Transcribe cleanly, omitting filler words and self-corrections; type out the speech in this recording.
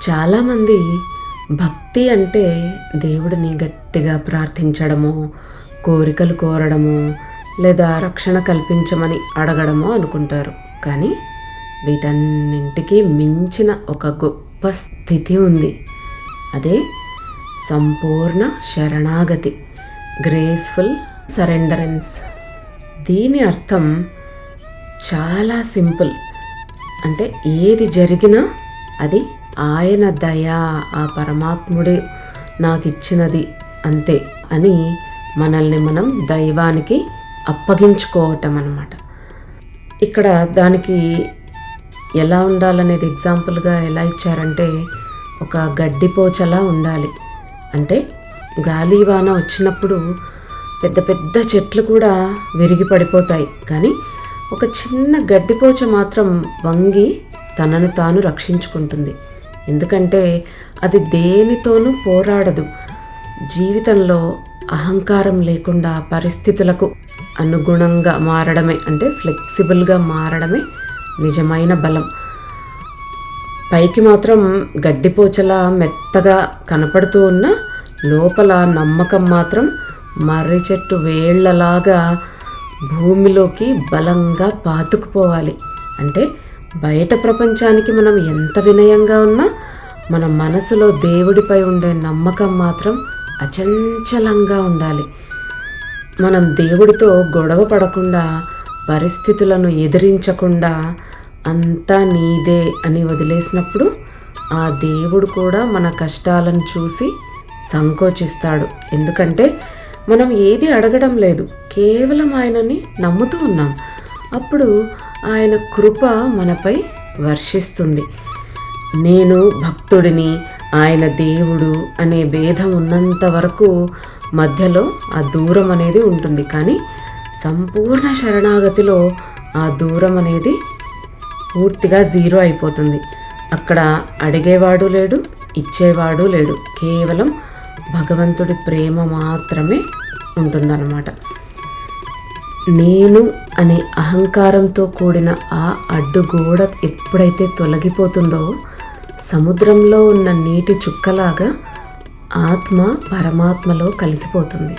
చాలామంది భక్తి అంటే దేవుడిని గట్టిగా ప్రార్థించడమో, కోరికలు కోరడమో, లేదా రక్షణ కల్పించమని అడగడమో అనుకుంటారు. కానీ వీటన్నింటికీ మించిన ఒక గొప్ప స్థితి ఉంది. అదే సంపూర్ణ శరణాగతి, గ్రేస్ఫుల్ సరెండరెన్స్. దీని అర్థం చాలా సింపుల్. అంటే ఏది జరిగినా అది ఆయన దయ, ఆ పరమాత్ముడే నాకు ఇచ్చినది అంతే అని మనల్ని మనం దైవానికి అప్పగించుకోవటం అన్నమాట. ఇక్కడ దానికి ఎలా ఉండాలనేది ఎగ్జాంపుల్గా ఎలా ఇచ్చారంటే, ఒక గడ్డిపోచలా ఉండాలి. అంటే గాలివాన వచ్చినప్పుడు పెద్ద పెద్ద చెట్లు కూడా విరిగి పడిపోతాయి, కానీ ఒక చిన్న గడ్డిపోచ మాత్రం వంగి తనను తాను రక్షించుకుంటుంది. ఎందుకంటే అది దేనితోనూ పోరాడదు. జీవితంలో అహంకారం లేకుండా పరిస్థితులకు అనుగుణంగా మారడమే, అంటే ఫ్లెక్సిబుల్గా మారడమే నిజమైన బలం. పైకి మాత్రం గడ్డిపోచలా మెత్తగా కనపడుతూ ఉన్న లోపల నమ్మకం మాత్రం మర్రి చెట్టు వేళ్లలాగా భూమిలోకి బలంగా పాతుకుపోవాలి. అంటే బయట ప్రపంచానికి మనం ఎంత వినయంగా ఉన్నా మన మనసులో దేవుడిపై ఉండే నమ్మకం మాత్రం అచంచలంగా ఉండాలి. మనం దేవుడితో గొడవ పడకుండా, పరిస్థితులను ఎదిరించకుండా అంతా నీదే అని వదిలేసినప్పుడు ఆ దేవుడు కూడా మన కష్టాలను చూసి సంకోచిస్తాడు. ఎందుకంటే మనం ఏది అడగడం లేదు, కేవలం ఆయనని నమ్ముతూ ఉన్నాం. అప్పుడు ఆయన కృప మనపై వర్షిస్తుంది. నేను భక్తుడిని, ఆయన దేవుడు అనే భేదం ఉన్నంత వరకు మధ్యలో ఆ దూరం అనేది ఉంటుంది. కానీ సంపూర్ణ శరణాగతిలో ఆ దూరం అనేది పూర్తిగా జీరో అయిపోతుంది. అక్కడ అడిగేవాడు లేడు, ఇచ్చేవాడు లేడు, కేవలం భగవంతుడి ప్రేమ మాత్రమే ఉంటుందన్నమాట. నేను అనే అహంకారంతో కూడిన ఆ అడ్డుగోడ ఎప్పుడైతే తొలగిపోతుందో, సముద్రంలో ఉన్న నీటి చుక్కలాగా ఆత్మ పరమాత్మలో కలిసిపోతుంది.